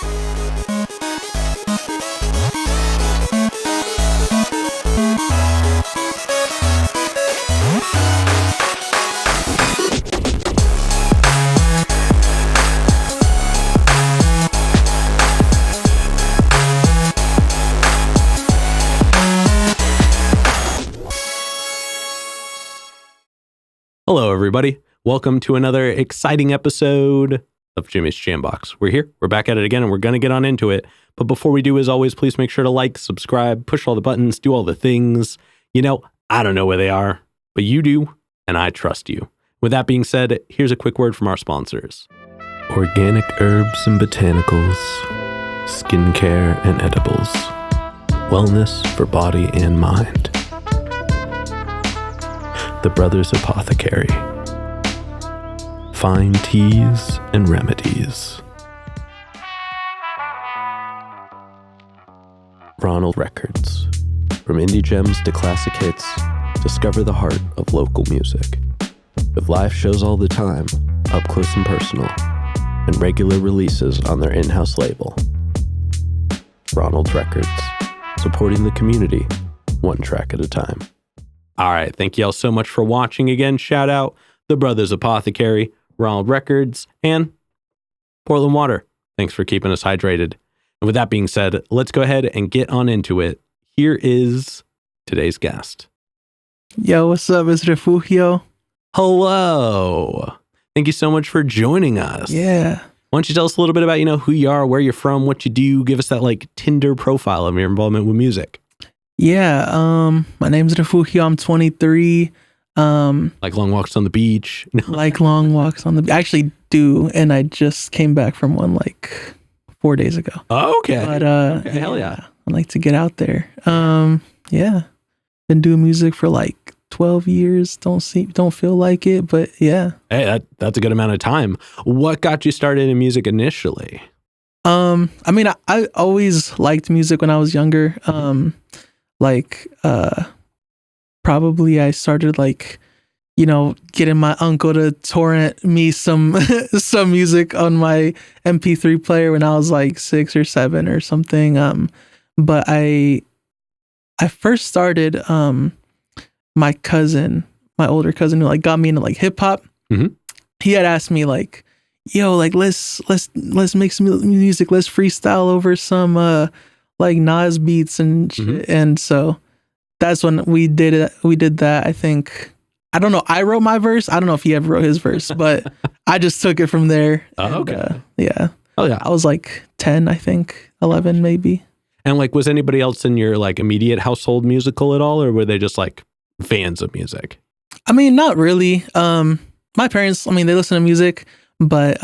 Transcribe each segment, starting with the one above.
Hello, everybody. Welcome to another exciting episode of Jimmy's Jambox. We're here. We're back at it again, and we're going to get on into it. But before we do, as always, please make sure to like, subscribe, push all the buttons, do all the things. You know, I don't know where they are, but you do, and I trust you. With that being said, here's a quick word from our sponsors. Organic herbs and botanicals, skincare and edibles, wellness for body and mind. The Brothers Apothecary. Fine teas and remedies. Ronald Records. From indie gems to classic hits, discover the heart of local music. With live shows all the time, up close and personal, and regular releases on their in-house label. Ronald Records. Supporting the community, one track at a time. All right, thank you all so much for watching again. Shout out The Brothers Apothecary, Ronald Records, and Portland Water. Thanks for keeping us hydrated. And with that being said, let's go ahead and get on into it. Here is today's guest. Yo, what's up? It's Refugio. Hello. Thank you so much for joining us. Yeah. Why don't you tell us a little bit about, who you are, where you're from, what you do, give us that Tinder profile of your involvement with music. Yeah, my name's Refugio. I'm 23. Like long walks on the beach. Like long walks on the I actually do, and I just came back from one 4 days ago. Oh, okay. But okay, hell yeah. I like to get out there. Yeah. Been doing music for 12 years. Don't feel like it, but yeah. Hey, that's a good amount of time. What got you started in music initially? I always liked music when I was younger. Probably I started getting my uncle to torrent me some some music on my MP3 player when I was 6 or 7 or something. But I first started my older cousin who got me into hip hop. Mm-hmm. He had asked me yo, let's make some music, let's freestyle over some Nas beats and shit. Mm-hmm. And so that's when we did it. We did that. I think, I don't know, I wrote my verse. I don't know if he ever wrote his verse, but I just took it from there. Oh, okay. Yeah. Oh yeah. I was 10, I think, 11 maybe. And was anybody else in your immediate household musical at all, or were they just fans of music? I mean, not really. My parents, they listen to music, but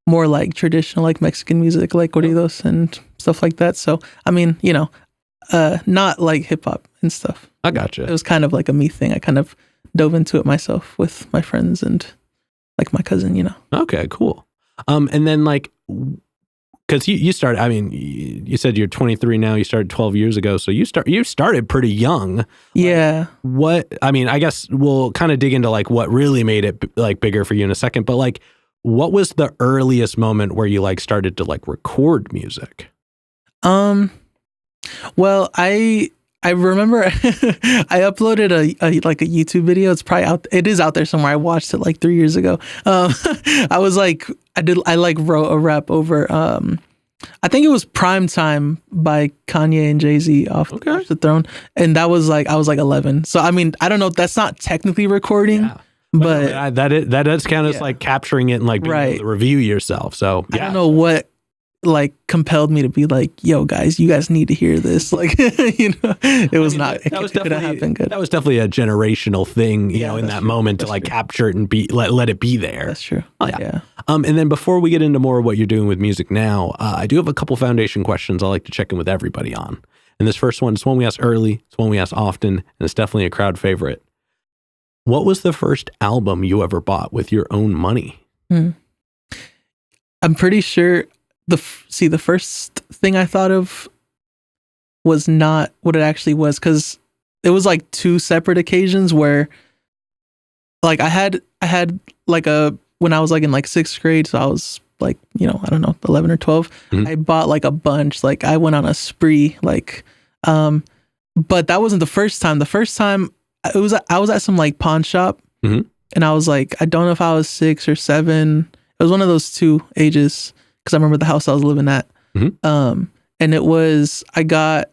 more traditional Mexican music, corridos and stuff like that. So not hip hop and stuff. I gotcha. It was kind of a me thing. I kind of dove into it myself with my friends and my cousin. Okay, cool. And then because you started, you said you're 23 now, you started 12 years ago, so you started pretty young. Yeah. I guess we'll kind of dig into what really made it bigger for you in a second, but what was the earliest moment where you started to record music? Well, I remember I uploaded a YouTube video. It's probably out. It is out there somewhere. I watched it 3 years ago. I was I wrote a rap over. I think it was Prime Time by Kanye and Jay-Z off the Throne, and that was I was 11. So I don't know. That's not technically recording. Yeah. But that does count as capturing it and being able to review yourself. So yeah. I don't know what compelled me to be yo guys, you guys need to hear this. It was not. It could have happened good. That was definitely a generational thing, in that moment to capture it and let it be there. That's true. Oh yeah. And then before we get into more of what you're doing with music now, I do have a couple foundation questions I like to check in with everybody on. And this first one is one we ask early, it's one we ask often, and it's definitely a crowd favorite. What was the first album you ever bought with your own money? I'm pretty sure the first thing I thought of was not what it actually was, because it was two separate occasions where I had when I was in 6th grade, so I was like, I don't know, 11 or 12, I bought like a bunch. Like I went on a spree, like, but that wasn't the first time. The first time I was at some like pawn shop, and I was like, I don't know if I was 6 or 7. It was one of those two ages, because I remember the house I was living at. And I got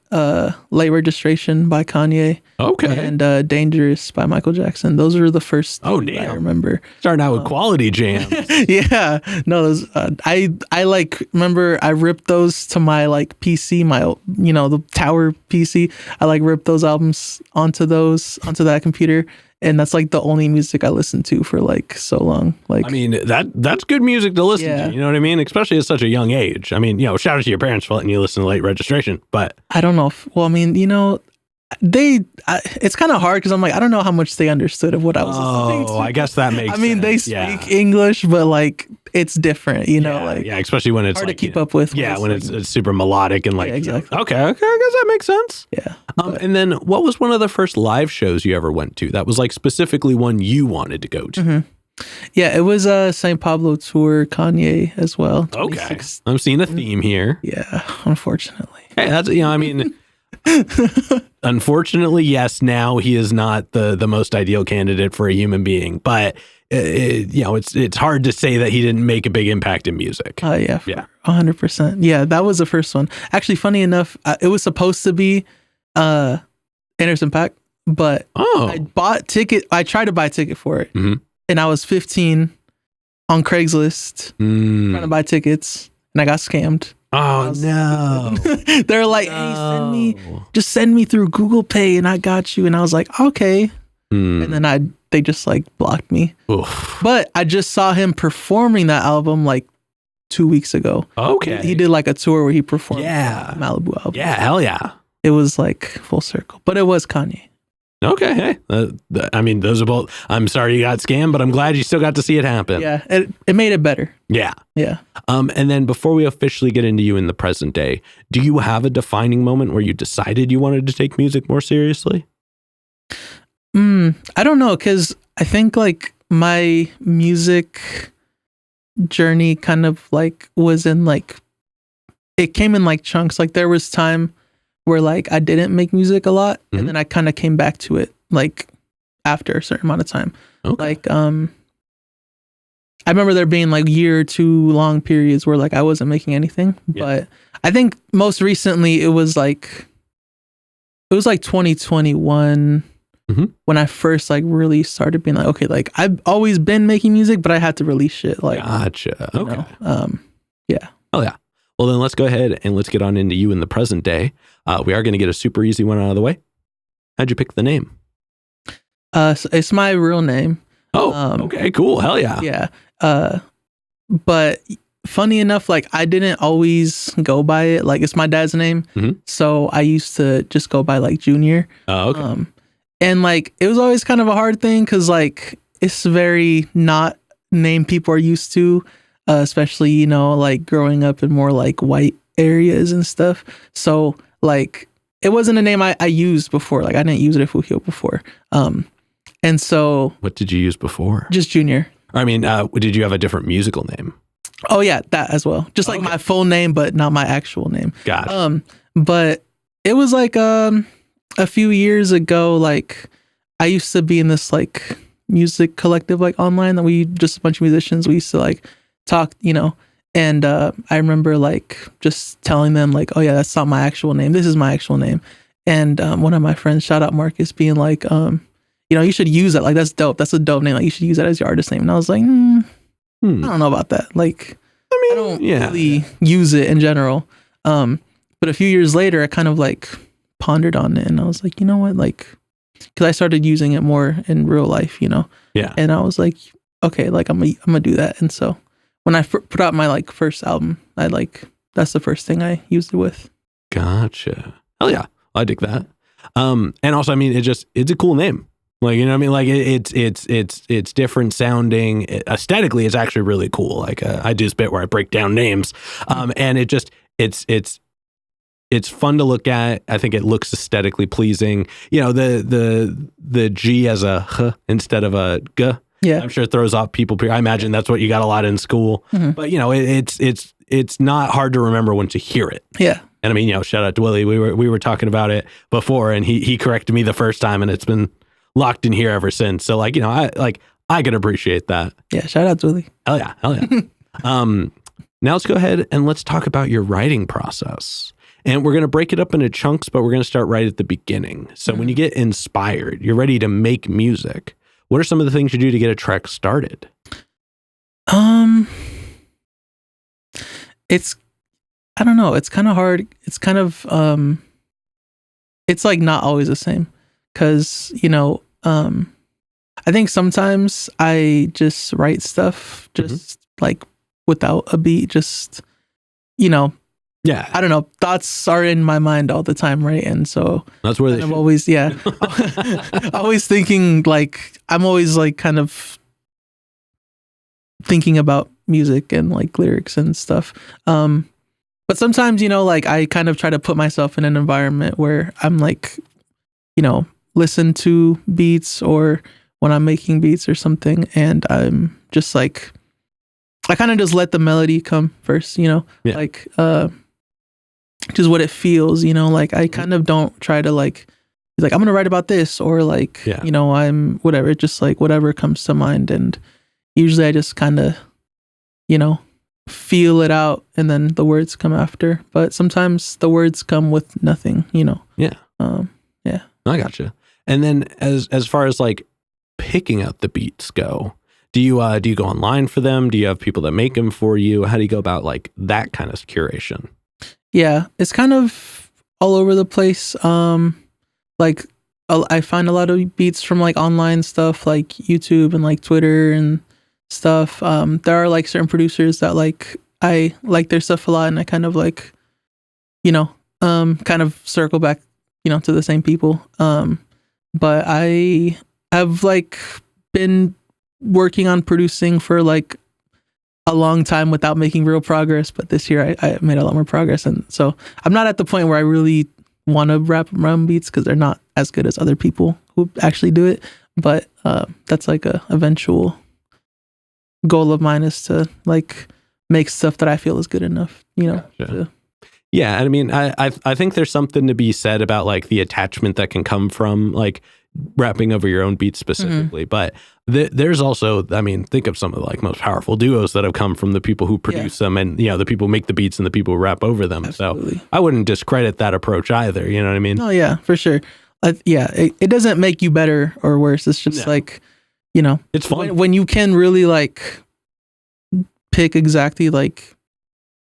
Late Registration by Kanye. Okay. And Dangerous by Michael Jackson. Those were the first I remember. Starting out with quality jams. Yeah. No, those I like remember I ripped those to my like PC, my the tower PC. I like ripped those albums onto that computer. And that's like the only music I listened to for like so long. Like, I mean, that's good music to listen to. You know what I mean? Especially at such a young age. I mean, shout out to your parents for letting you listen to Late Registration. But I don't know. It's kind of hard because I'm like, I don't know how much they understood of what I was listening to. I guess that makes sense. I mean, they speak English, but like it's different, especially when it's hard like, to keep up with. When it's super melodic and like, exactly. Okay, I guess that makes sense. Yeah. And then what was one of the first live shows you ever went to that was like specifically one you wanted to go to? Yeah, it was St. Pablo tour, Kanye as well. Okay. I'm seeing a theme here. Yeah, unfortunately. Hey, that's, I mean, unfortunately, yes, now he is not the most ideal candidate for a human being, but it's hard to say that he didn't make a big impact in music. Yeah. 100%. Yeah, that was the first one. Actually, funny enough, it was supposed to be Anderson .Paak, but I tried to buy a ticket for it, and I was 15 on Craigslist trying to buy tickets, and I got scammed. Oh no! They're like, "Hey, send me through Google Pay, and I got you." And I was like, "Okay." And then they just like blocked me. Oof. But I just saw him performing that album like 2 weeks ago. Okay, he did like a tour where he performed the Malibu album. Yeah, hell yeah! It was like full circle, but it was Kanye. Okay, hey, I mean, those are both. I'm sorry you got scammed, but I'm glad you still got to see it happen. Yeah, it made it better. Yeah. Yeah. And then before we officially get into you in the present day, do you have a defining moment where you decided you wanted to take music more seriously? I don't know, because I think like my music journey kind of like was in like, it came in like chunks. Like there was time where like I didn't make music a lot, and then I kind of came back to it like after a certain amount of time. Okay. Like I remember there being like year or two long periods where like I wasn't making anything, but I think most recently it was like 2021 when I first like really started being like, okay, like I've always been making music, but I had to release shit. Like, gotcha. Okay. Yeah. Oh yeah. Well, then let's go ahead and let's get on into you in the present day. We are going to get a super easy one out of the way. How'd you pick the name? So it's my real name. Oh, okay, cool. Hell yeah. Yeah. But funny enough, like I didn't always go by it. Like it's my dad's name. So I used to just go by like Junior. Oh, okay. And like, it was always kind of a hard thing because like, it's very not name people are used to. Especially, like growing up in more like white areas and stuff. So like, it wasn't a name I used before. Like I didn't use Refugio before. And so. What did you use before? Just Junior. I mean, did you have a different musical name? Oh yeah, that as well. Just like my full name, but not my actual name. Gotcha. But it was like a few years ago, like I used to be in this like music collective like online that we just a bunch of musicians. We used to like talk, and I remember like just telling them like, oh yeah, that's not my actual name. This is my actual name. And one of my friends, shout out Marcus, being like, you should use that. Like that's dope. That's a dope name. Like you should use that as your artist name. And I was like, I don't know about that. Like, I don't really use it in general. But a few years later, I kind of like pondered on it, and I was like, you know what, like, because I started using it more in real life, Yeah. And I was like, okay, like I'm gonna do that. And so when I put out my like first album, that's the first thing I used it with. Gotcha. Hell yeah, I dig that. And also, I mean, it's a cool name. Like, you know what I mean? Like it's different sounding. Aesthetically, it's actually really cool. Like I do this bit where I break down names, and it's fun to look at. I think it looks aesthetically pleasing. The G as a H instead of a G. Yeah. I'm sure it throws off people. I imagine that's what you got a lot in school. But, you know, it's not hard to remember once you hear it. Yeah. And I mean, you know, shout out to Willie. We were talking about it before, and he corrected me the first time, and it's been locked in here ever since. So, like, you know, I can appreciate that. Yeah. Shout out to Willie. Hell yeah. Now let's go ahead and let's talk about your writing process. And we're going to break it up into chunks, but we're going to start right at the beginning. So when you get inspired, you're ready to make music. What are some of the things you do to get a track started? I don't know. It's kind of hard. It's kind of, it's like not always the same because, you know, I think sometimes I just write stuff just like without a beat, just, you know, Yeah. I don't know. Thoughts are in my mind all the time, right? And so That's where they I'm should. always, always thinking like, I'm always like kind of thinking about music and like lyrics and stuff. But sometimes, you know, like I kind of try to put myself in an environment where I'm like, you know, listen to beats or when I'm making beats or something. And I'm just like, I kind of just let the melody come first, you know, like, just what it feels, you know, like I kind of don't try to like, I'm going to write about this or like, you know, I'm whatever, just like whatever comes to mind. And usually I just kind of, you know, feel it out and then the words come after. But sometimes the words come with nothing, you know? Yeah. Yeah. I gotcha. And then as far as like picking out the beats go, do you go online for them? Do you have people that make them for you? How do you go about like that kind of curation? Yeah, it's kind of all over the place. Like I find a lot of beats from like online stuff like YouTube and like Twitter and stuff. There are like certain producers that like I like their stuff a lot and I kind of like, you know, kind of circle back, you know, to the same people. But I have like been working on producing for like a long time without making real progress, but this year I made a lot more progress, and so I'm not at the point where I really want to rap my own beats because they're not as good as other people who actually do it. But that's like a eventual goal of mine is to like make stuff that I feel is good enough, you know. Gotcha. Yeah, I mean, I think there's something to be said about like the attachment that can come from like rapping over your own beats specifically, but there's also, I mean, think of some of the like most powerful duos that have come from the people who produce them and, you know, the people who make the beats and the people who rap over them. Absolutely. So I wouldn't discredit that approach either. You know what I mean? Oh yeah, for sure. It doesn't make you better or worse. It's just like, you know, it's fun when you can really like pick exactly like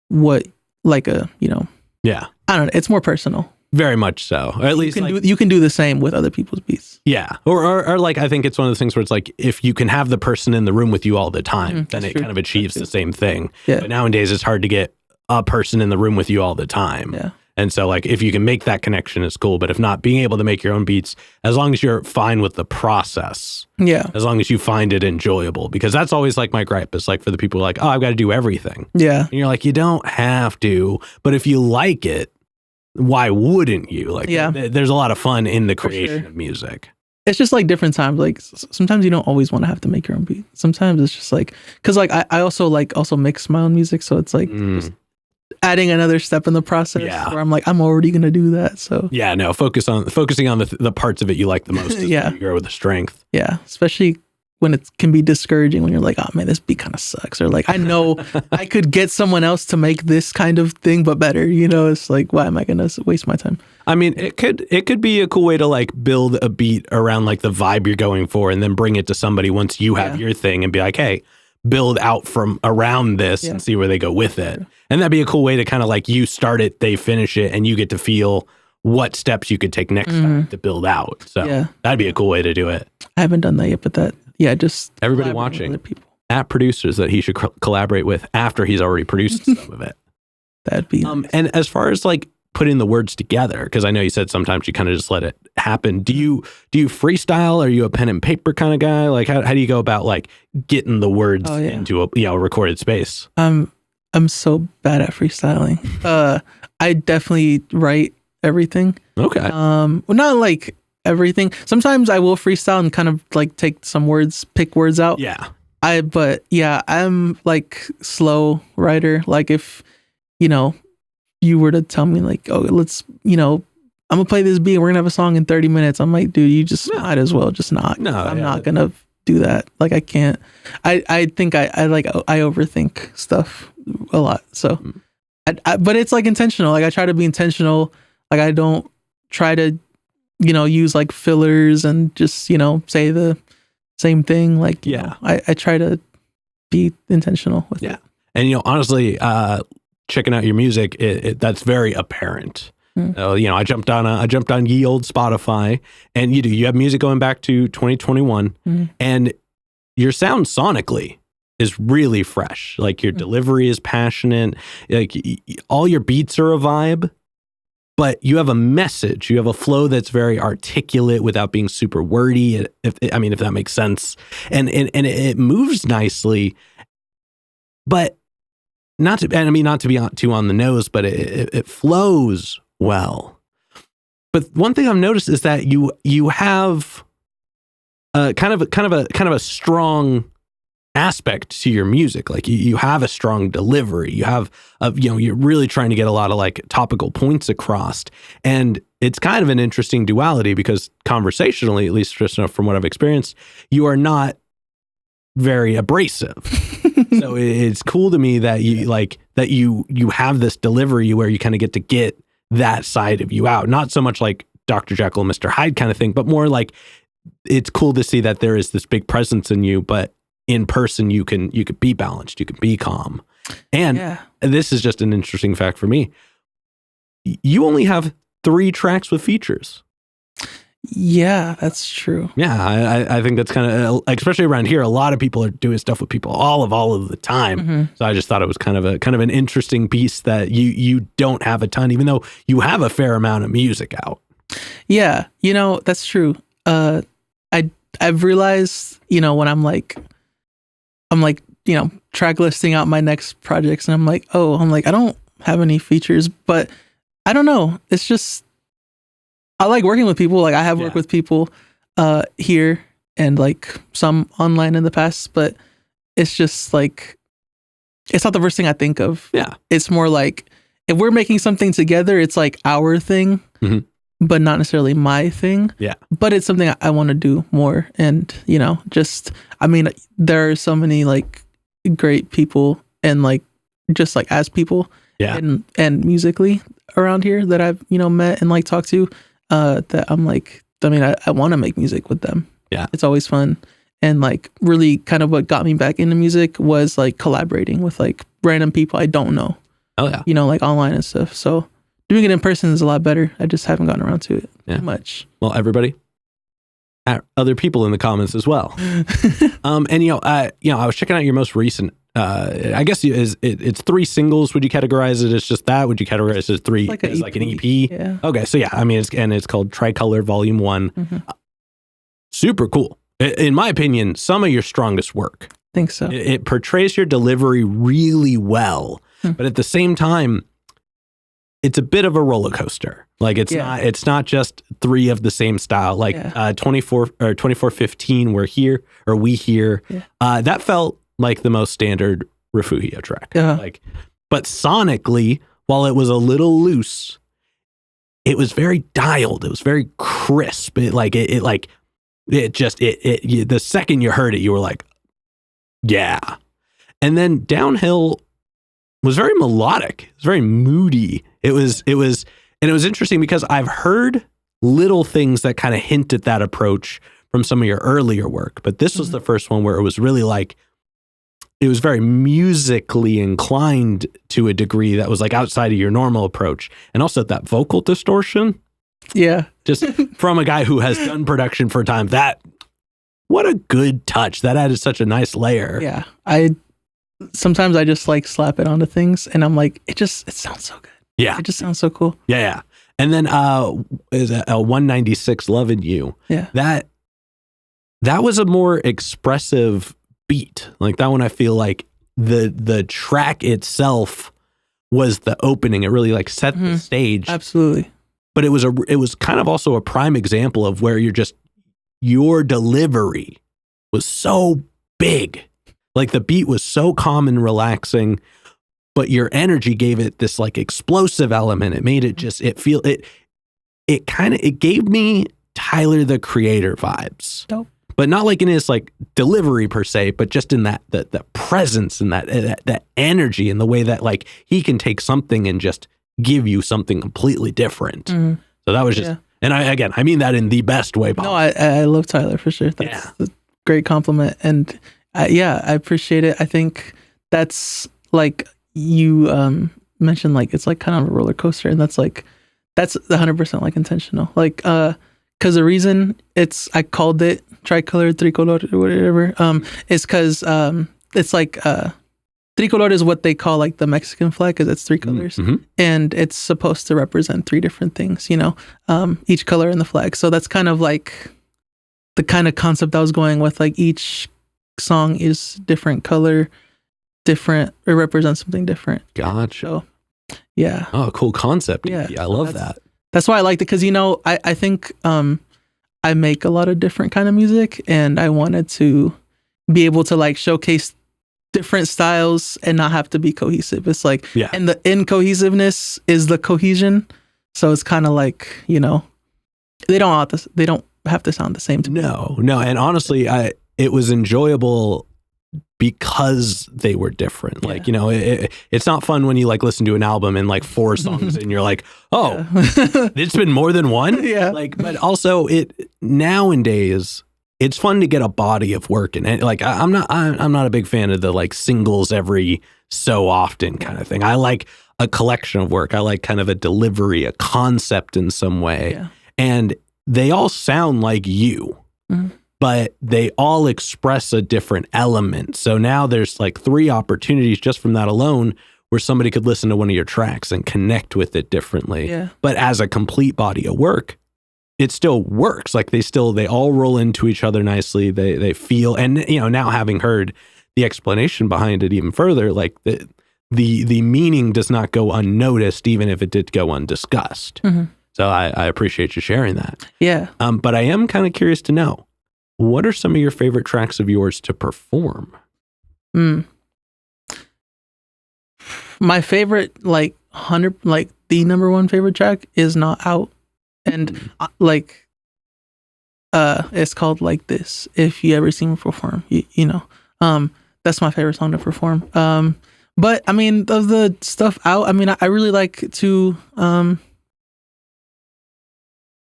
what like a, you know, I don't know. It's more personal. Very much so. Or at least you can do the same with other people's beats. Yeah. Or like, I think it's one of the things where it's like, if you can have the person in the room with you all the time, then it kind of achieves the same thing. Yeah. But nowadays it's hard to get a person in the room with you all the time. Yeah. And so like, if you can make that connection, it's cool. But if not, being able to make your own beats, as long as you're fine with the process. Yeah. As long as you find it enjoyable, because that's always like my gripe is like for the people who are like, oh, I've got to do everything. Yeah. And you're like, you don't have to, but if you like it, why wouldn't you? Like, there's a lot of fun in the creation of music. It's just like different times. Like sometimes you don't always want to have to make your own beat. Sometimes it's just like, cause like I also mix my own music. So it's like just adding another step in the process where I'm like, I'm already going to do that. So yeah, no, focusing on the parts of it you like the most. Is where you grow with the strength. Yeah. Especially when it can be discouraging when you're like, oh man, this beat kind of sucks. Or like, I know I could get someone else to make this kind of thing, but better, you know, it's like, why am I going to waste my time? I mean, it could be a cool way to like build a beat around like the vibe you're going for and then bring it to somebody once you have your thing and be like, hey, build out from around this and see where they go with it. And that'd be a cool way to kind of like you start it, they finish it, and you get to feel what steps you could take next time to build out. So that'd be a cool way to do it. I haven't done that yet, but just everybody watching at producers that he should collaborate with after he's already produced some of it. That'd be nice. And as far as like putting the words together, because I know you said sometimes you kind of just let it happen. Do you freestyle? Are you a pen and paper kind of guy? Like how do you go about like getting the words into a recorded space? I'm so bad at freestyling. I definitely write everything. Okay. Well, not like everything. Sometimes I will freestyle and kind of like take some words, pick words out. Yeah. But yeah, I'm like slow writer. Like if, you know, you were to tell me like, oh, let's, you know, I'm gonna play this beat, we're gonna have a song in 30 minutes. I'm like, dude, you just might as well just not. No, I'm not gonna do that. Like I can't. I think I overthink stuff a lot. So, but it's like intentional. Like I try to be intentional. Like I don't try to, you know, use like fillers and just, you know, say the same thing. Like, you know, I try to be intentional with it. And, you know, honestly, checking out your music, that's very apparent. You know, I jumped on ye old Spotify, and you have music going back to 2021, and your sound sonically is really fresh. Like your delivery is passionate. Like all your beats are a vibe, but you have a message. You have a flow that's very articulate without being super wordy. If that makes sense, and it moves nicely, but not to be too on the nose, but it flows well. But one thing I've noticed is that you have kind of a strong aspect to your music. Like you have a strong delivery. You have you're really trying to get a lot of like topical points across, and it's kind of an interesting duality because conversationally, at least just from what I've experienced, you are not very abrasive. So it's cool to me that you have this delivery where you kind of get that side of you out. Not so much like Dr. Jekyll and Mr. Hyde kind of thing, but more like it's cool to see that there is this big presence in you, but in person you can be balanced, you can be calm. And this is just an interesting fact for me. You only have 3 tracks with features. Yeah, that's true. Yeah, I think that's kind of, especially around here, a lot of people are doing stuff with people all of the time. So I just thought it was kind of an interesting piece that you don't have a ton, even though you have a fair amount of music out. Yeah, you know, that's true. I've realized, you know, when I'm like, you know, track listing out my next projects, and I'm like, I don't have any features, but I don't know. It's just, I like working with people. Like I have worked with people here and like some online in the past, but it's just like, it's not the first thing I think of. Yeah. It's more like if we're making something together, it's like our thing, but not necessarily my thing. Yeah. But it's something I want to do more. And, you know, just, I mean, there are so many like great people and like, just like as people and musically around here that I've, you know, met and like talked to. That I'm like, I mean, I want to make music with them. Yeah. It's always fun. And like really kind of what got me back into music was like collaborating with like random people I don't know. Oh yeah. You know, like online and stuff. So doing it in person is a lot better. I just haven't gotten around to it too much. Well, everybody, other people in the comments as well. And I was checking out your most recent, I guess it's 3 singles. Would you categorize it as just that? Would you categorize it as 3 like as like an EP? Yeah. Okay. So yeah, I mean, it's called Tricolor Volume 1. Super cool. In my opinion, some of your strongest work. I think so. It portrays your delivery really well, but at the same time, it's a bit of a roller coaster. Like it's not just 3 of the same style. Like 2415, we here. Yeah. That felt like the most standard Refugio track. But sonically, while it was a little loose, it was very dialed. It was very crisp. The second you heard it, you were like, yeah. And then Downhill was very melodic. It was very moody. It was interesting because I've heard little things that kind of hint at that approach from some of your earlier work, but this was the first one where it was really like, it was very musically inclined to a degree that was like outside of your normal approach. And also that vocal distortion. Yeah. Just from a guy who has done production for a time, what a good touch. That added such a nice layer. Yeah. Sometimes I just like slap it onto things and I'm like, it sounds so good. Yeah. It just sounds so cool. Yeah. And then is a 196 Lovin' You. Yeah. That was a more expressive beat. Like that one, I feel like the track itself was the opening. It really like set the stage. Absolutely. but it was kind of also a prime example of where your delivery was so big. Like the beat was so calm and relaxing, but your energy gave it this like explosive element. It made it it gave me Tyler the Creator vibes. Dope. But not like in his like delivery per se, but just in that the presence and that energy and the way that like he can take something and just give you something completely different. Mm-hmm. So that was just, and I mean that in the best way possible. No, I love Tyler for sure. That's a great compliment. And I appreciate it. I think that's like you mentioned, like it's like kind of a roller coaster, and that's 100% like intentional. Like, because the reason I called it tricolor, tricolor, or whatever, is because it's like tricolor is what they call like the Mexican flag, because it's three colors, and it's supposed to represent three different things, each color in the flag. So that's kind of like the kind of concept I was going with. Like each song is different color, different. It represents something different. Gotcha. So, yeah. Oh, cool concept. Yeah, I love that. That's why I liked it, because I think I make a lot of different kind of music, and I wanted to be able to like showcase different styles and not have to be cohesive. It's like, and the incohesiveness is the cohesion. So it's kind of like, they don't have to sound the same to me. No. And honestly, it was enjoyable because they were different. Like, it's not fun when you like listen to an album and like 4 songs and you're like, oh, it's been more than one. Yeah. Like, but also nowadays it's fun to get a body of work. And like, I'm not a big fan of the like singles every so often kind of thing. I like a collection of work. I like kind of a delivery, a concept in some way. Yeah. And they all sound like you. Mm-hmm. But they all express a different element. So now there's like 3 opportunities just from that alone where somebody could listen to one of your tracks and connect with it differently. Yeah. But as a complete body of work, it still works. Like they all roll into each other nicely. They feel, and now having heard the explanation behind it even further, like the meaning does not go unnoticed, even if it did go undiscussed. Mm-hmm. So I appreciate you sharing that. Yeah. But I am kind of curious to know, what are some of your favorite tracks of yours to perform? My favorite, the number one favorite track is Not Out. And it's called Like This. If you ever seen me perform, that's my favorite song to perform. But I mean, of the stuff out, I mean, I really like to,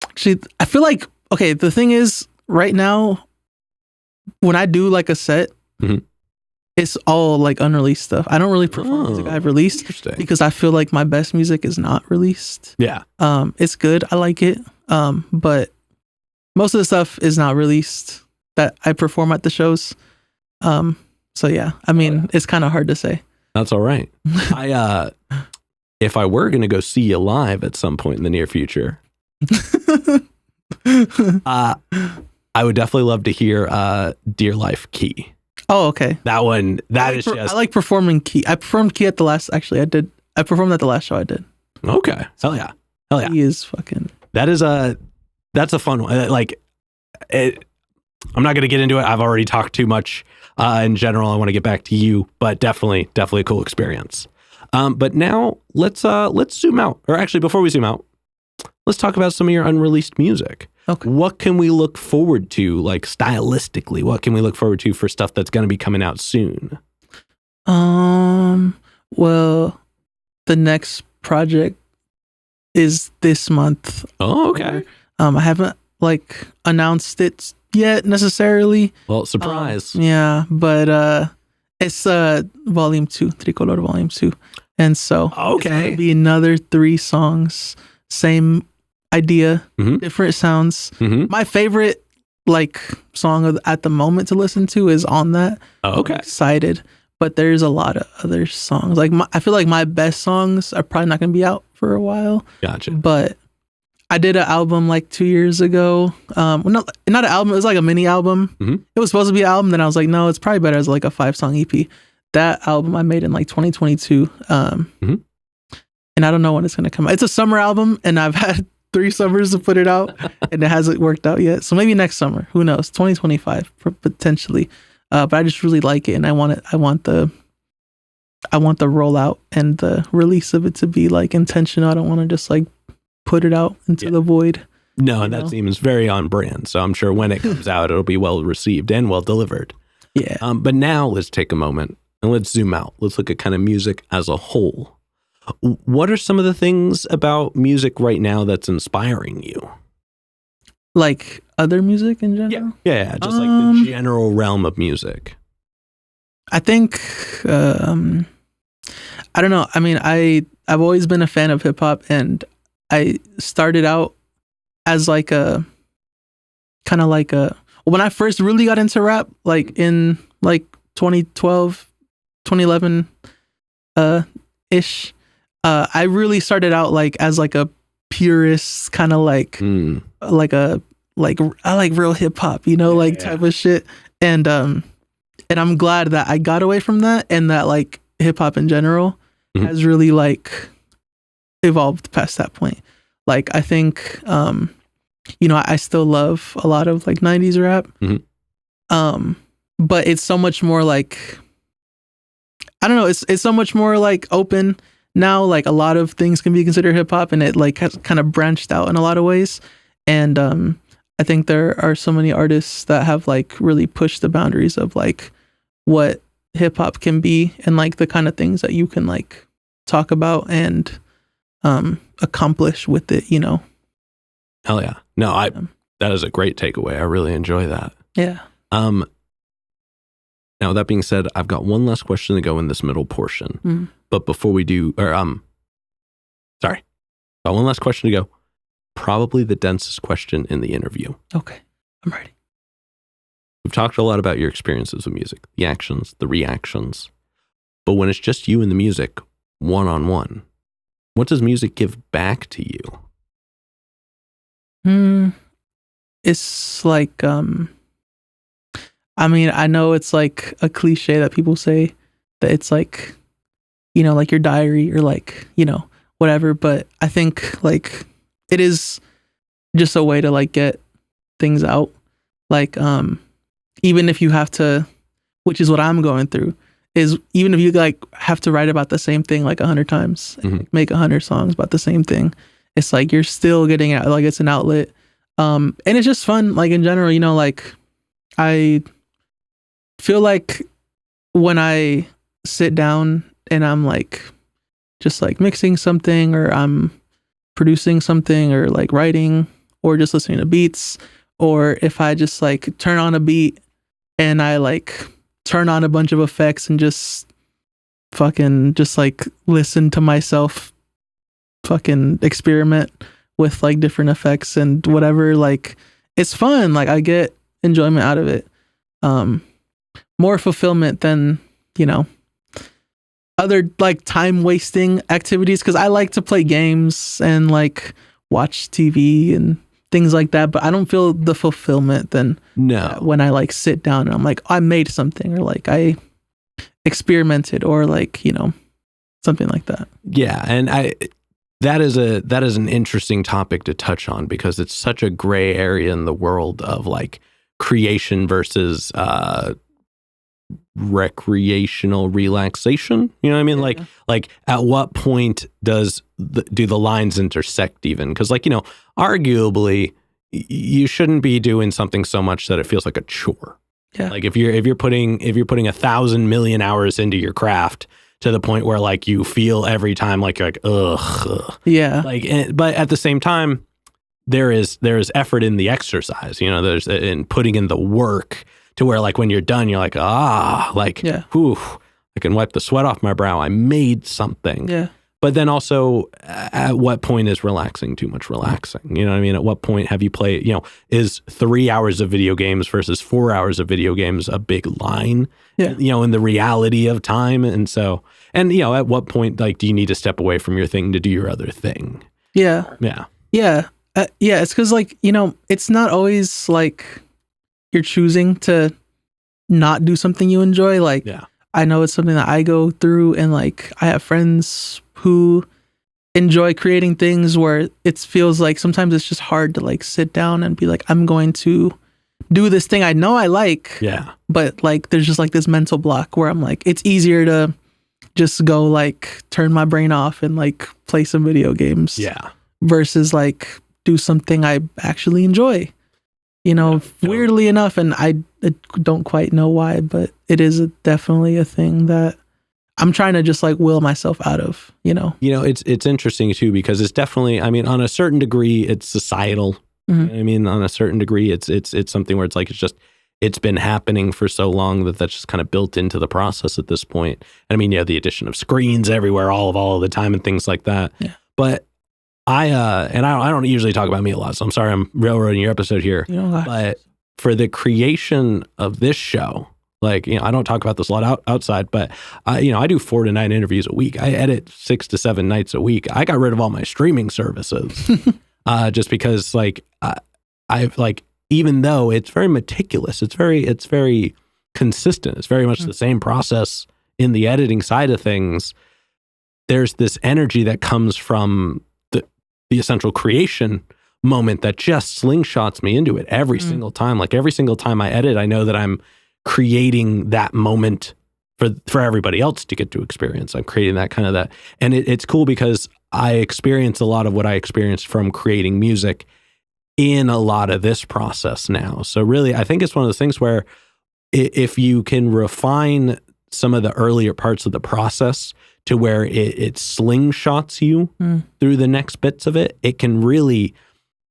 actually, I feel like, okay, the thing is, right now, when I do like a set, it's all like unreleased stuff. I don't really perform music I've released because I feel like my best music is not released. Yeah. It's good. I like it. But most of the stuff is not released that I perform at the shows. So yeah, I mean, it's kind of hard to say. That's all right. If I were going to go see you live at some point in the near future, I would definitely love to hear Dear Life Key. Oh, okay. That one, I like performing Key. I performed Key at the last, actually, I performed at the last show I did. Okay. Hell yeah. Key is fucking. That's a fun one. Like, I'm not going to get into it. I've already talked too much in general. I want to get back to you, but definitely a cool experience. But now let's zoom out. Or actually, before we zoom out, let's talk about some of your unreleased music. Okay. What can we look forward to, like stylistically? What can we look forward to for stuff that's going to be coming out soon? Well, the next project is this month. Oh, okay. I haven't like announced it yet necessarily. Well, surprise. Yeah, but it's volume 2, Tricolor volume 2. And so it's gonna be another 3 songs, same idea, different sounds. My favorite like song at the moment to listen to is on that. Oh, okay. I'm excited, but there's a lot of other songs. Like I feel like my best songs are probably not going to be out for a while. Gotcha. But I did an album like 2 years ago. Well, not an album. It was like a mini album. It was supposed to be an album. Then I was like, no, it's probably better as like a 5-song EP. That album I made in like 2022. And I don't know when it's going to come out. It's a summer album, and I've had 3 summers to put it out, and it hasn't worked out yet. So maybe next summer, who knows? 2025 potentially. But I just really like it, and I want the rollout and the release of it to be like intentional. I don't want to just like put it out into the void. No, and that seems very on brand. So I'm sure when it comes out, it'll be well received and well delivered. Yeah. But now let's take a moment and let's zoom out. Let's look at kind of music as a whole. What are some of the things about music right now that's inspiring you? Like other music in general? Yeah. Just like the general realm of music. I think, I don't know. I mean, I've always been a fan of hip hop, and I started out as like a kind of like a, when I first really got into rap, like in like 2012, 2011 ish, I really started out like as like a purist kind of like like I like real hip hop, type of shit. And I'm glad that I got away from that, and that like hip hop in general has really like evolved past that point. Like I think I still love a lot of like 90s rap. But it's so much more like, I don't know, it's so much more like open now. Like a lot of things can be considered hip hop, and it like has kind of branched out in a lot of ways. And I think there are so many artists that have like really pushed the boundaries of like what hip hop can be, and like the kind of things that you can like talk about and accomplish with it, Hell yeah. No, that is a great takeaway. I really enjoy that. Yeah. Now, that being said, I've got one last question to go in this middle portion. But before we do, got one last question to go. Probably the densest question in the interview. Okay, I'm ready. We've talked a lot about your experiences with music, the actions, the reactions. But when it's just you and the music, one-on-one, what does music give back to you? It's like, I mean, I know it's like a cliche that people say that it's like, like your diary or like, whatever. But I think like it is just a way to like get things out. Like, even if you have to, which is what I'm going through, is even if you like have to write about the same thing like 100 times, and make 100 songs about the same thing, it's like you're still getting out, like it's an outlet. And it's just fun, like in general, like I feel like when I sit down and I'm like just like mixing something, or I'm producing something, or like writing, or just listening to beats, or if I just like turn on a beat and I like turn on a bunch of effects and just fucking just like listen to myself fucking experiment with like different effects and whatever, like it's fun. Like I get enjoyment out of it. More fulfillment than, other like time wasting activities, because I like to play games and like watch TV and things like that, but I don't feel the fulfillment then when I like sit down and I'm like, I made something, or like I experimented, or like, something like that. Yeah. And that is an interesting topic to touch on, because it's such a gray area in the world of like creation versus recreational relaxation. You know what I mean? Yeah. Like at what point do the lines intersect even? Because like, arguably you shouldn't be doing something so much that it feels like a chore. Yeah. Like if you're putting 1,000 million hours into your craft to the point where like you feel every time like you're like, ugh. Yeah. Like, but at the same time, there is effort in the exercise, there's in putting in the work to where like when you're done, you're like, whew, I can wipe the sweat off my brow. I made something. Yeah. But then also, at what point is relaxing too much relaxing? You know what I mean? At what point have you played, is 3 hours of video games versus 4 hours of video games a big line, in the reality of time? And so, at what point, like, do you need to step away from your thing to do your other thing? Yeah. Yeah. Yeah. It's because like, it's not always like you're choosing to not do something you enjoy. Like, I know it's something that I go through, and like I have friends who enjoy creating things where it feels like sometimes it's just hard to like sit down and be like, I'm going to do this thing I know I like. Yeah. But like there's just like this mental block where I'm like, it's easier to just go like turn my brain off and like play some video games. Yeah. Versus like do something I actually enjoy. You know, weirdly enough, and I don't quite know why, but it is definitely a thing that I'm trying to just like will myself out of, you know. You know, it's interesting too, because it's definitely, I mean, on a certain degree, it's societal. Mm-hmm. You know what I mean, on a certain degree, it's something where it's like, it's been happening for so long that's just kind of built into the process at this point. And I mean, yeah, the addition of screens everywhere, all of the time and things like that. Yeah. But I don't usually talk about me a lot, so I'm sorry I'm railroading your episode here. But for the creation of this show, like, you know, I don't talk about this a lot outside, but I do 4 to 9 interviews a week. I edit 6 to 7 nights a week. I got rid of all my streaming services just because, like, I've like, even though it's very meticulous, it's very consistent. It's very much the same process in the editing side of things. There's this energy that comes from the essential creation moment that just slingshots me into it every single time. Like every single time I edit, I know that I'm creating that moment for everybody else to get to experience. I'm creating that kind of that. And it's cool because I experience a lot of what I experienced from creating music in a lot of this process now. So really, I think it's one of those things where if you can refine some of the earlier parts of the process to where it slingshots you through the next bits of it, it can really,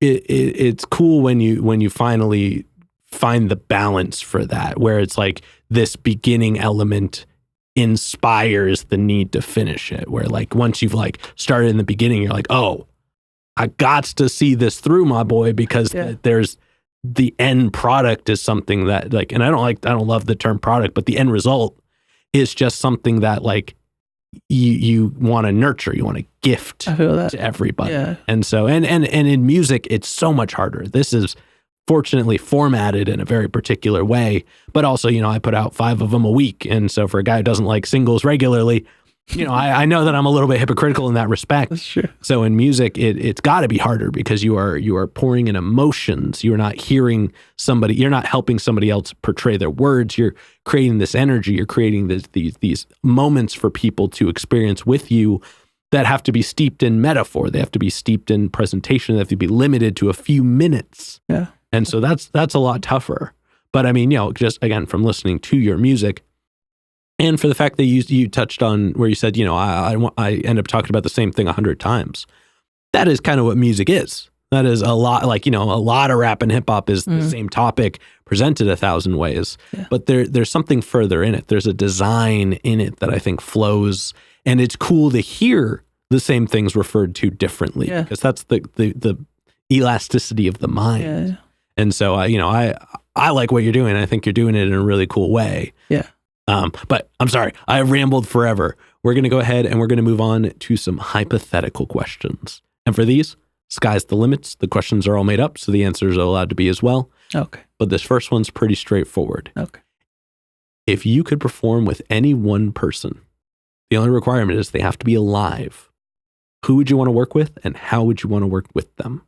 it's cool when you finally find the balance for that, where it's like this beginning element inspires the need to finish it, where like once you've like started in the beginning, you're like, oh, I got to see this through, my boy, because there's the end product is something that like, and I don't love the term product, but the end result is just something that like you want to nurture, you want to gift to everybody. Yeah. And so, and in music, it's so much harder. This is fortunately formatted in a very particular way, but also, you know, I put out 5 of them a week. And so for a guy who doesn't like singles regularly, you know, I know that I'm a little bit hypocritical in that respect. That's true. So in music, it's got to be harder because you are pouring in emotions. You're not hearing somebody. You're not helping somebody else portray their words. You're creating this energy. You're creating these moments for people to experience with you that have to be steeped in metaphor. They have to be steeped in presentation. They have to be limited to a few minutes. Yeah. And so that's a lot tougher. But I mean, you know, just again from listening to your music. And for the fact that you touched on where you said, you know, I end up talking about the same thing 100 times. That is kind of what music is. That is a lot, like, you know, a lot of rap and hip hop is the same topic presented 1,000 ways. Yeah. But there's something further in it. There's a design in it that I think flows. And it's cool to hear the same things referred to differently. Yeah. Because that's the elasticity of the mind. Yeah. And so, you know, I like what you're doing. I think you're doing it in a really cool way. Yeah. But I'm sorry, I rambled forever. We're going to go ahead and we're going to move on to some hypothetical questions. And for these, sky's the limits. The questions are all made up, so the answers are allowed to be as well. Okay. But this first one's pretty straightforward. Okay. If you could perform with any one person, the only requirement is they have to be alive. Who would you want to work with, and how would you want to work with them?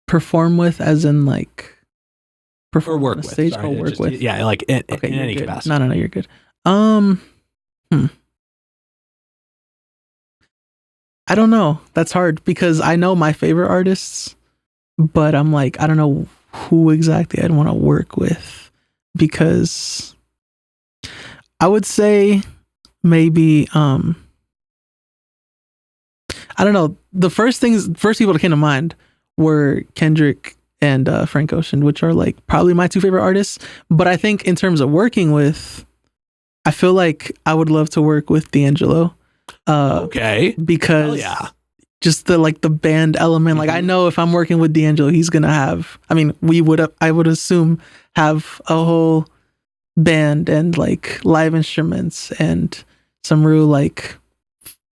Perform with, as in like... Or work with. Stage or work with. Yeah, like in any capacity. No, you're good. I don't know. That's hard because I know my favorite artists, but I'm like, I don't know who exactly I'd want to work with, because I would say maybe, I don't know. The first people that came to mind were Kendrick and Frank Ocean, which are like probably my 2 favorite artists. But I think in terms of working with, I feel like I would love to work with D'Angelo. Okay. Because just the band element. Like I know if I'm working with D'Angelo, he's gonna have, I mean, I would assume have a whole band and like live instruments and some real like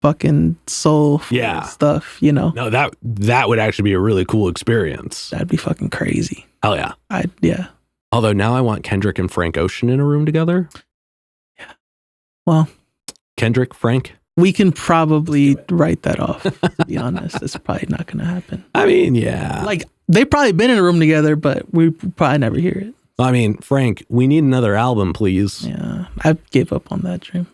fucking soul stuff, you know? No, that would actually be a really cool experience. That'd be fucking crazy. Hell yeah. Yeah. Although now I want Kendrick and Frank Ocean in a room together. Yeah. Well, Kendrick, Frank, We can probably write that off, to be honest. It's probably not going to happen. I mean, yeah. Like, they've probably been in a room together, but we probably never hear it. I mean, Frank, we need another album, please. Yeah, I gave up on that dream.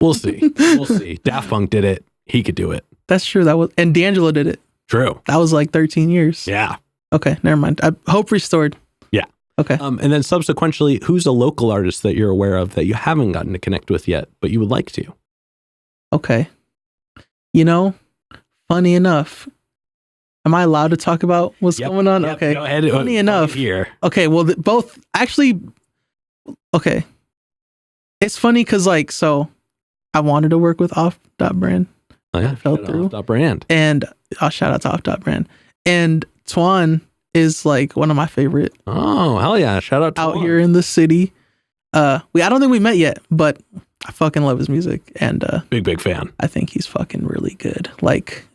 We'll see. We'll see. Daft Punk did it. He could do it. That's true. And D'Angelo did it. True. That was like 13 years. Yeah. Okay, never mind. Hope restored. Yeah. Okay. And then subsequently, who's a local artist that you're aware of that you haven't gotten to connect with yet, but you would like to? Okay. Funny enough, am I allowed to talk about what's going on? Yep, okay. go ahead. Funny enough. Here. Okay, well, both actually. Okay. It's funny because so I wanted to work with Off.brand. Oh, yeah. Fell through. Off.brand. And shout out to Off.brand. And Twan is like one of my favorite. Oh, hell yeah. Shout out to out here in the city. I don't think we met yet, but I fucking love his music. And big fan. I think he's fucking really good. Like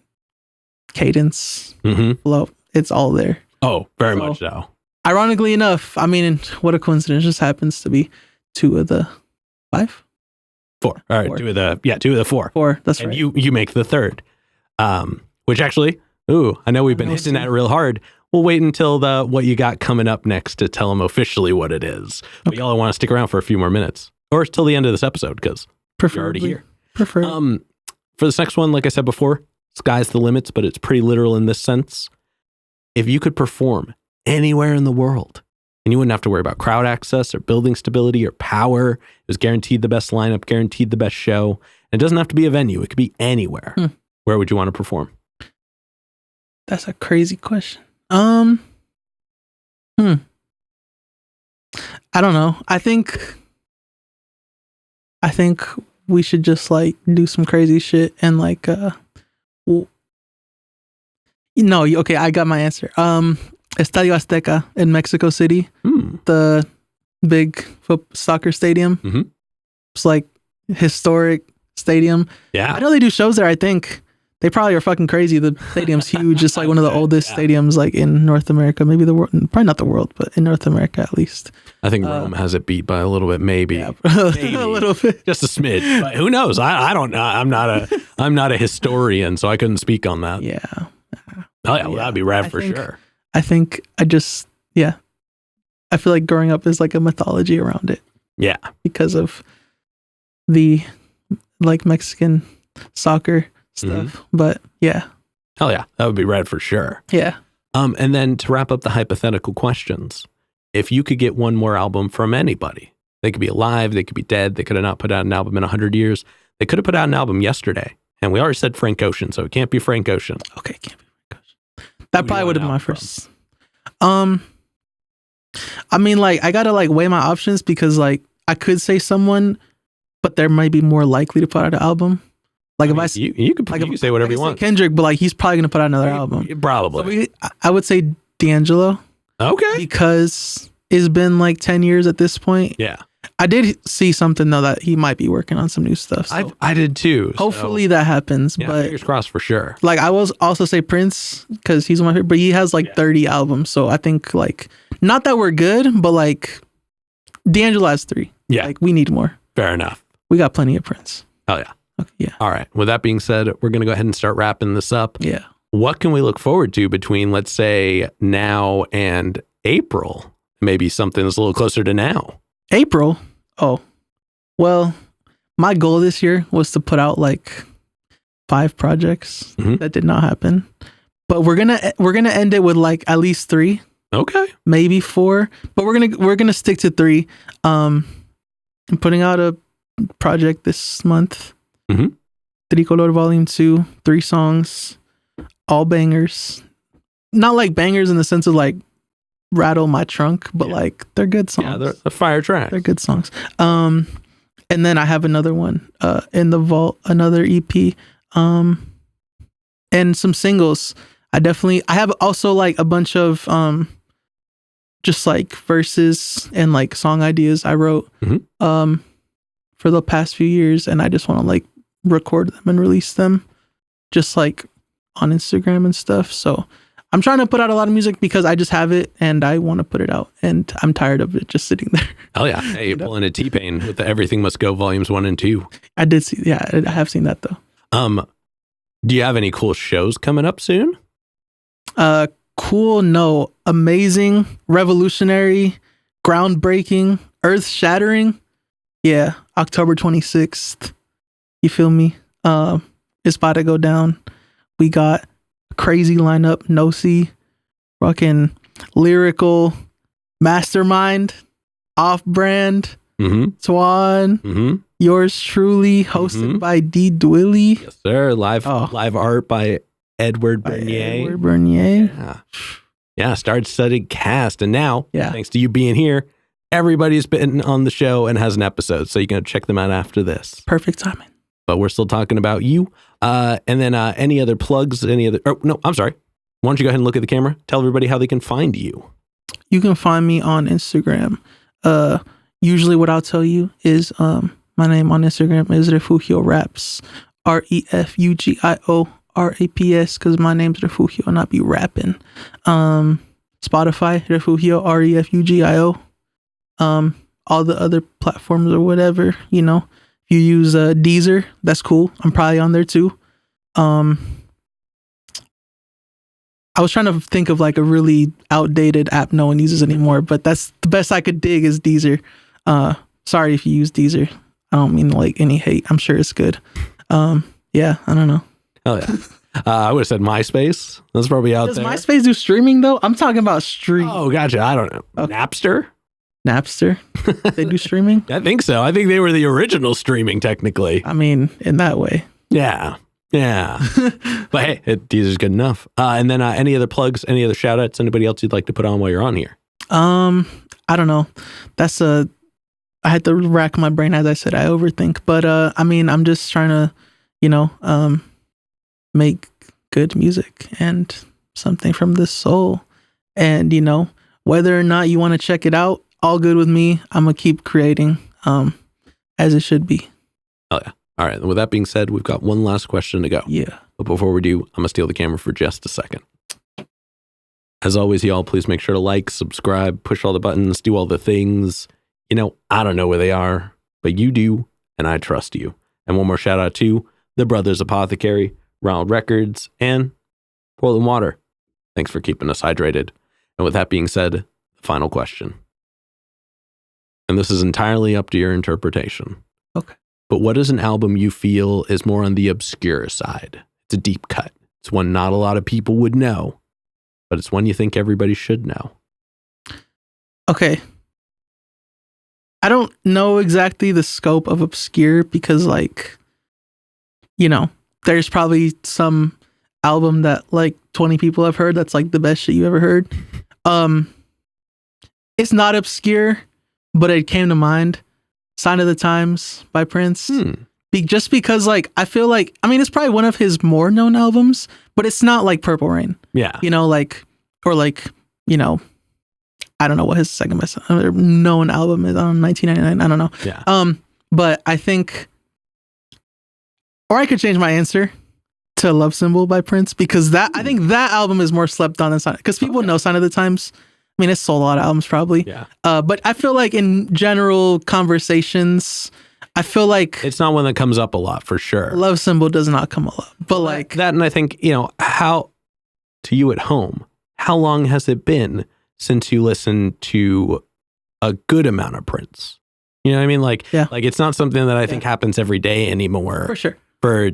cadence, Mm-hmm. flow, it's all there. Oh, very much so. Ironically enough, I mean, what a coincidence, just happens to be 2 of the 5? 4. All right, 4. 2 of the 4. 4, that's and right. you make the 3rd. Which actually, I know we've been hitting that real hard. We'll wait until what you got coming up next to tell them officially what it is. But y'all want to stick around for a few more minutes. Or till the end of this episode, because you're already here. Prefer. For this next one, like I said before, sky's the limits, but it's pretty literal in this sense. If you could perform anywhere in the world, and you wouldn't have to worry about crowd access or building stability or power, it was guaranteed the best lineup, guaranteed the best show. And it doesn't have to be a venue. It could be anywhere. Where would you want to perform? That's a crazy question. I don't know. I think we should just like do some crazy shit and like okay, I got my answer. Estadio Azteca in Mexico City, the big soccer stadium. Mm-hmm. It's like historic stadium. Yeah, I know they do shows there. I think they probably are fucking crazy. The stadium's huge. It's like one of the oldest stadiums like in North America, maybe the world. Probably not the world, but in North America at least. I think Rome has it beat by a little bit, maybe. Yeah, maybe. a little bit, just a smidge. But who knows? I don't know. I'm not a historian, so I couldn't speak on that. Yeah. Oh yeah, well, that'd be rad for sure. I think I feel like growing up is like a mythology around it. Yeah, because of the like Mexican soccer stuff. But yeah. Hell yeah, that would be rad for sure. Yeah. And then to wrap up the hypothetical questions, if you could get one more album from anybody, they could be alive, they could be dead, they could have not put out an album in 100 years. They could have put out an album yesterday. And we already said Frank Ocean, so it can't be Frank Ocean. Okay, it can't be Frank Ocean. That probably would have been my first. I mean, like, I gotta like weigh my options because like I could say someone, but there might be more likely to put out an album. Like you could say whatever you want. Kendrick, but like he's probably gonna put out another album. Probably. So I would say D'Angelo. Okay. Because it's been like 10 years at this point. Yeah. I did see something though that he might be working on some new stuff. So I did too. Hopefully that happens. Yeah, but fingers crossed for sure. Like I will also say Prince because he's one of my favorite, but he has like 30 albums. So I think like not that we're good, but like D'Angelo has 3. Yeah. Like we need more. Fair enough. We got plenty of Prince. Oh yeah. Okay, yeah. All right. With that being said, we're going to go ahead and start wrapping this up. Yeah. What can we look forward to between, let's say, now and April? Maybe something that's a little closer to now. April? Oh, well, my goal this year was to put out like 5 projects. That did not happen. But we're gonna end it with like at least 3. Okay. Maybe 4. But we're gonna stick to 3. I'm putting out a project this month. Tricolor Volume 2, 3 songs, all bangers. Not like bangers in the sense of like rattle my trunk, but like they're good songs. Yeah, they're a fire track. They're good songs. And then I have another one in the vault, another EP, and some singles. I have also like a bunch of just like verses and like song ideas I wrote for the past few years, and I just want to like record them and release them just like on Instagram and stuff. So I'm trying to put out a lot of music because I just have it and I want to put it out, and I'm tired of it just sitting there. Oh yeah. Hey, you're pulling a T-Pain with the Everything Must Go volumes 1 and 2. I did see, yeah, I have seen that though. Do you have any cool shows coming up soon? Cool, no. Amazing, revolutionary, groundbreaking, earth-shattering. Yeah, October 26th. You feel me? It's about to go down. We got a crazy lineup. Nosi, fucking lyrical mastermind, off-brand, Swan, yours truly, hosted by D. Dwilly. Yes, sir. Live art by Edward Bernier. Yeah, star-studded cast. And now, thanks to you being here, everybody's been on the show and has an episode. So you can check them out after this. Perfect timing. But we're still talking about you. And then any other plugs, I'm sorry. Why don't you go ahead and look at the camera? Tell everybody how they can find you. You can find me on Instagram. Usually what I'll tell you is my name on Instagram is Refugio Raps. Refugio Raps, because my name's Refugio and I'll be rapping. Spotify, Refugio, Refugio. All the other platforms or whatever, you know. If you use Deezer, that's cool. I'm probably on there too. I was trying to think of like a really outdated app no one uses anymore, but that's the best I could dig is Deezer. Sorry if you use Deezer. I don't mean like any hate. I'm sure it's good. Yeah, I don't know. Oh yeah. I would have said MySpace. That's probably out there. Does MySpace do streaming though? I'm talking about stream. Oh, gotcha. I don't know. Okay. Napster? They do streaming? I think so. I think they were the original streaming technically. I mean, in that way. Yeah. But hey, Deezer's good enough. And then any other plugs, any other shout outs, anybody else you'd like to put on while you're on here? I don't know. I had to rack my brain. As I said, I overthink, but I mean, I'm just trying to, make good music and something from the soul. And, whether or not you want to check it out, all good with me. I'm going to keep creating as it should be. Oh, yeah. All right. And with that being said, we've got one last question to go. Yeah. But before we do, I'm going to steal the camera for just a second. As always, y'all, please make sure to like, subscribe, push all the buttons, do all the things. I don't know where they are, but you do, and I trust you. And one more shout out to the Brothers Apothecary, Ronald Records, and Portland Water. Thanks for keeping us hydrated. And with that being said, the final question. And this is entirely up to your interpretation. Okay. But what is an album you feel is more on the obscure side? It's a deep cut. It's one not a lot of people would know, but it's one you think everybody should know. Okay. I don't know exactly the scope of obscure because there's probably some album that 20 people have heard that's the best shit you ever heard. It's not obscure, but it came to mind. Sign of the Times by Prince. Just because I feel it's probably one of his more known albums, but it's not like Purple Rain. Yeah. I don't know what his second best known album is on 1999. I don't know. Yeah. But I think, or I could change my answer to Love Symbol by Prince because I think that album is more slept on than Sign, because people know Sign of the Times. I mean, it's sold a lot of albums probably. Yeah. But I feel in general conversations, I feel it's not one that comes up a lot for sure. Love Symbol does not come up, but that, and I think how to you at home, how long has it been since you listened to a good amount of Prince? You know what I mean? It's not something that I think happens every day anymore. For sure. For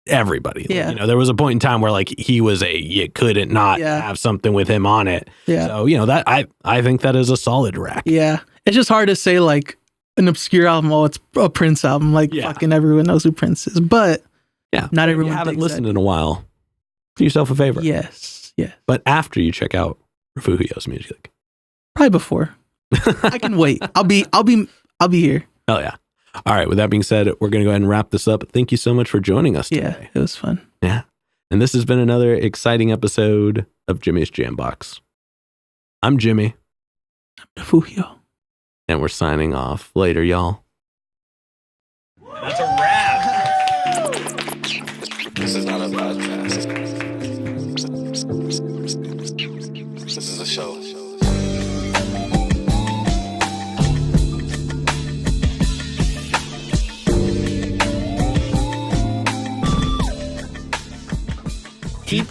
everybody. Yeah. There was a point in time where he was you couldn't not have something with him on it. Yeah. So, that I think that is a solid rack. Yeah. It's just hard to say an obscure album, it's a Prince album. Fucking everyone knows who Prince is. But not everyone. If you haven't listened in a while, do yourself a favor. Yes. Yeah. But after you check out Refugio's music. Probably before. I can wait. I'll be here. Oh yeah. All right. With that being said, we're going to go ahead and wrap this up. Thank you so much for joining us today. Yeah, it was fun. Yeah. And this has been another exciting episode of Jimmy's Jambox. I'm Jimmy. I'm Refugio. And we're signing off. Later, y'all. That's a wrap. This is not a podcast. This is a show.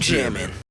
jamming.